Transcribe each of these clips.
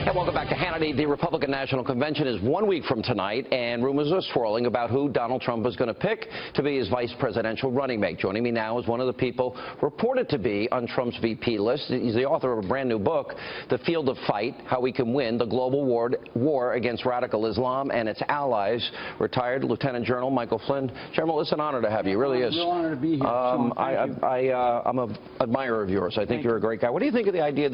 And welcome back to Hannity. The Republican National Convention is 1 week from tonight, and rumors are swirling about who Donald Trump is going to pick to be his vice presidential running mate. Joining me now is one of the people reported to be on Trump's VP list. He's the author of a brand new book, The Field of Fight, How We Can Win the Global War Against Radical Islam and Its Allies, retired Lieutenant General Michael Flynn. General, it's an honor to have you. It really is. It's an honor to be here. I'm an admirer of yours. I think you're a great guy. What do you think of the idea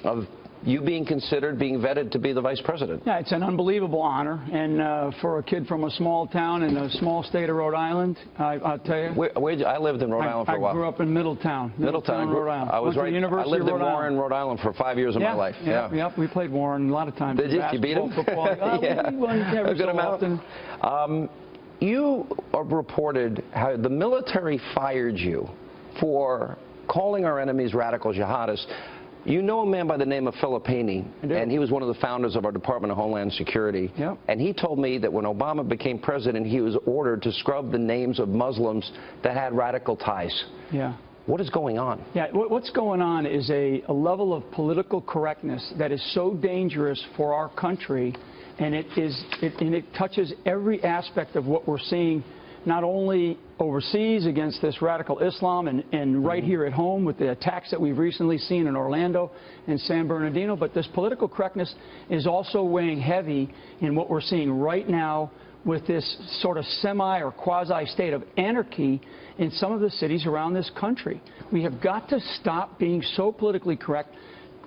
of you being considered, being vetted to be the vice president? Yeah, it's an unbelievable honor, and for a kid from a small town in a small state of Rhode Island, I'll tell you. I lived in Rhode Island for a while. I grew up in Middletown, Rhode Island. I was right. University I lived in Rhode Warren, Rhode Island for 5 years of my life. Yeah, we played Warren a lot of times. Did you? You beat him? Football. Yeah. We won every so often. You are reported how the military fired you for calling our enemies radical jihadists. You know a man by the name of Filippini, and he was one of the founders of our Department of Homeland Security. Yep. And he told me that when Obama became president, he was ordered to scrub the names of Muslims that had radical ties. Yeah. What is going on? Yeah, what's going on is a level of political correctness that is so dangerous for our country, and it touches every aspect of what we're seeing, not only overseas against this radical Islam and right here at home with the attacks that we've recently seen in Orlando and San Bernardino, but this political correctness is also weighing heavy in what we're seeing right now with this sort of semi or quasi state of anarchy in some of the cities around this country. We have got to stop being so politically correct.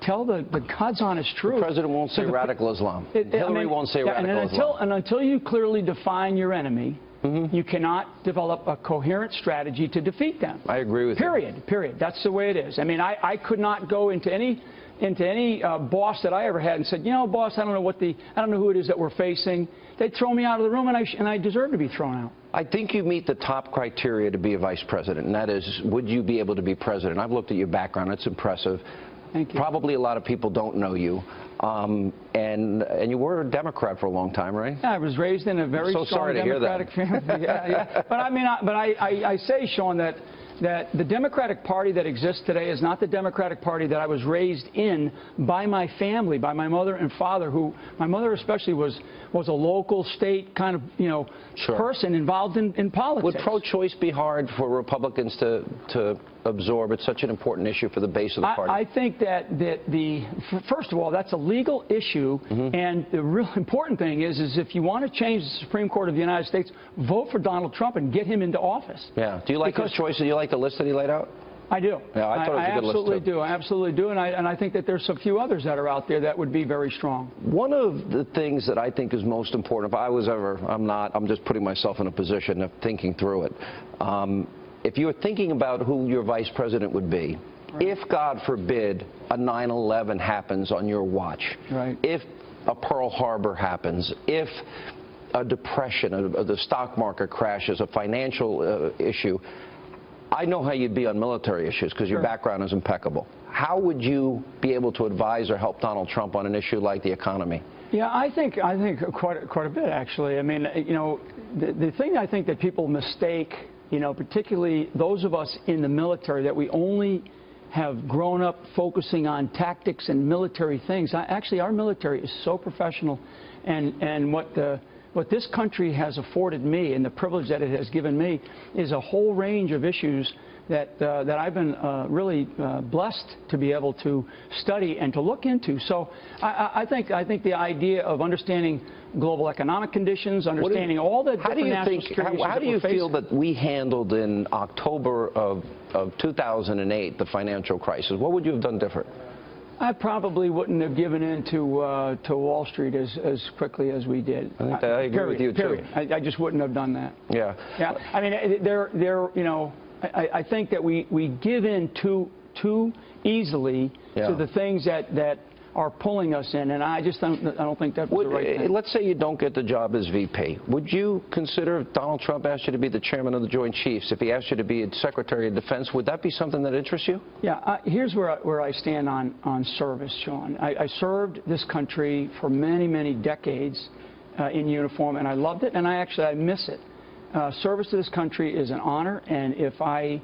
Tell the God's honest truth. The president won't say radical Islam. Hillary won't say radical Islam. And until you clearly define your enemy, you cannot develop a coherent strategy to defeat them. I agree with you. Period. That's the way it is. I mean, I could not go into any boss that I ever had and said, you know, boss, I don't know who it is that we're facing. They'd throw me out of the room, and I deserve to be thrown out. I think you meet the top criteria to be a vice president, and that is, would you be able to be president? I've looked at your background. It's impressive. Thank you. Probably a lot of people don't know you. And you were a Democrat for a long time, right? Yeah, I was raised in a very strong Democratic family. Yeah. But I mean, I say, Sean, that the Democratic Party that exists today is not the Democratic Party that I was raised in by my family, by my mother and father, who, my mother especially, was a local, state kind of, person involved in politics. Would pro-choice be hard for Republicans to absorb? It's such an important issue for the base of the party. I think that first of all, that's a legal issue, and the real important thing is if you want to change the Supreme Court of the United States, vote for Donald Trump and get him into office. Yeah. Do you like his choices? Do you like the list that he laid out? I do. Yeah, I thought it was a good list, too. I absolutely do, and I think that there's a few others that are out there that would be very strong. One of the things that I think is most important, if I was ever, I'm just putting myself in a position of thinking through it. If you're thinking about who your vice president would be, if, God forbid, a 9/11 happens on your watch, if a Pearl Harbor happens, if a depression, the stock market crashes, a financial issue, I know how you'd be on military issues because your background is impeccable. How would you be able to advise or help Donald Trump on an issue like the economy? Yeah, I think quite a bit, actually. I mean, the thing I think that people mistake, particularly those of us in the military, that we only have grown up focusing on tactics and military things. Actually, our military is so professional, and what this country has afforded me and the privilege that it has given me is a whole range of issues that I've been really blessed to be able to study and to look into. So I think the idea of understanding global economic conditions, understanding all the different national security issues. How do you feel that we handled in October of 2008 the financial crisis? What would you have done different? I probably wouldn't have given in to Wall Street as quickly as we did. I agree with you, too. I just wouldn't have done that. Yeah. Yeah. I mean, I think that we give in too easily to the things that are pulling us in, and I don't think that was the right thing. Let's say you don't get the job as VP. Would you consider if Donald Trump asked you to be the chairman of the Joint Chiefs, if he asked you to be Secretary of Defense, would that be something that interests you? Yeah, here's where I stand on service, Sean. I served this country for many, many decades in uniform, and I loved it, and I miss it. Service to this country is an honor, and if I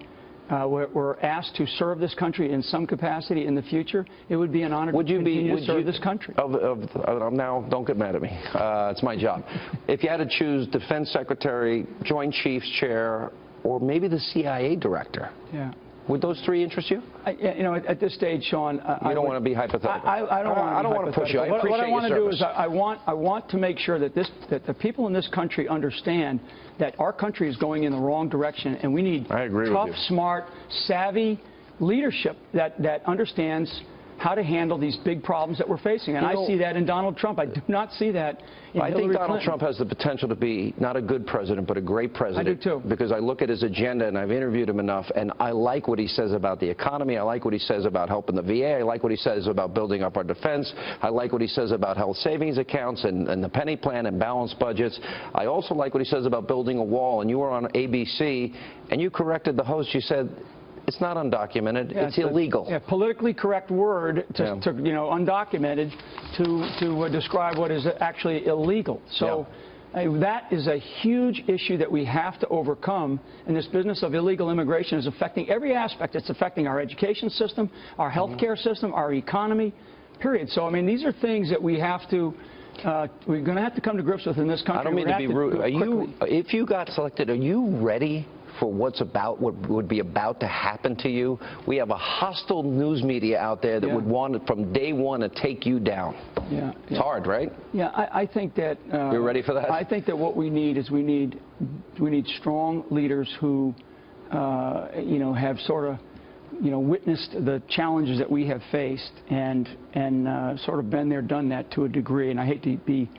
were asked to serve this country in some capacity in the future, it would be an honor to continue to serve this country. Now, don't get mad at me. It's my job. If you had to choose Defense Secretary, Joint Chiefs Chair, or maybe the CIA Director, yeah. Would those three interest you? At this stage, Sean, you don't want to be hypothetical. I don't want to push you. I appreciate what I want to do is I want to make sure that the people in this country understand that our country is going in the wrong direction, and we need tough, smart, savvy leadership that understands how to handle these big problems that we're facing. And I see that in Donald Trump. I do not see that in Hillary think Donald Clinton. Trump has the potential to be not a good president, but a great president. I do too. Because I look at his agenda, and I've interviewed him enough, and I like what he says about the economy. I like what he says about helping the VA. I like what he says about building up our defense. I like what he says about health savings accounts and the penny plan and balanced budgets. I also like what he says about building a wall. And you were on ABC, and you corrected the host. You said, it's not undocumented. Yeah, it's illegal. Politically correct word to undocumented to describe what is actually illegal. So that is a huge issue that we have to overcome. And this business of illegal immigration is affecting every aspect. It's affecting our education system, our health care system, our economy, period. So, I mean, these are things that we have to we're going to have to come to grips with in this country. I don't mean to be rude. If you got selected, are you ready for what would be about to happen to you? We have a hostile news media out there that would want it from day one to take you down. It's hard, right? Yeah, I think that you're ready for that. I think that what we need is we need strong leaders who have sort of witnessed the challenges that we have faced and sort of been there, done that to a degree. And I hate to be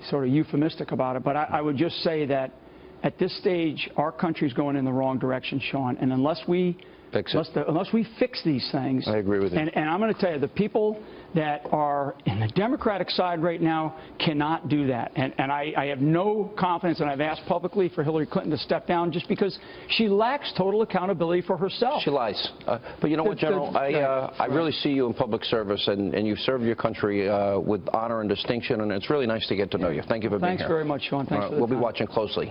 sort of euphemistic about it, but I would just say that at this stage, our country's going in the wrong direction, Sean. And unless we fix these things, I agree with you. And I'm going to tell you, the people that are in the Democratic side right now cannot do that. And I have no confidence, and I've asked publicly for Hillary Clinton to step down just because she lacks total accountability for herself. She lies. But you know what, General? I really see you in public service, and you serve your country with honor and distinction, and it's really nice to get to know you. Thank you for being here. Thanks very much, Sean. Thanks for the time. We'll be watching closely.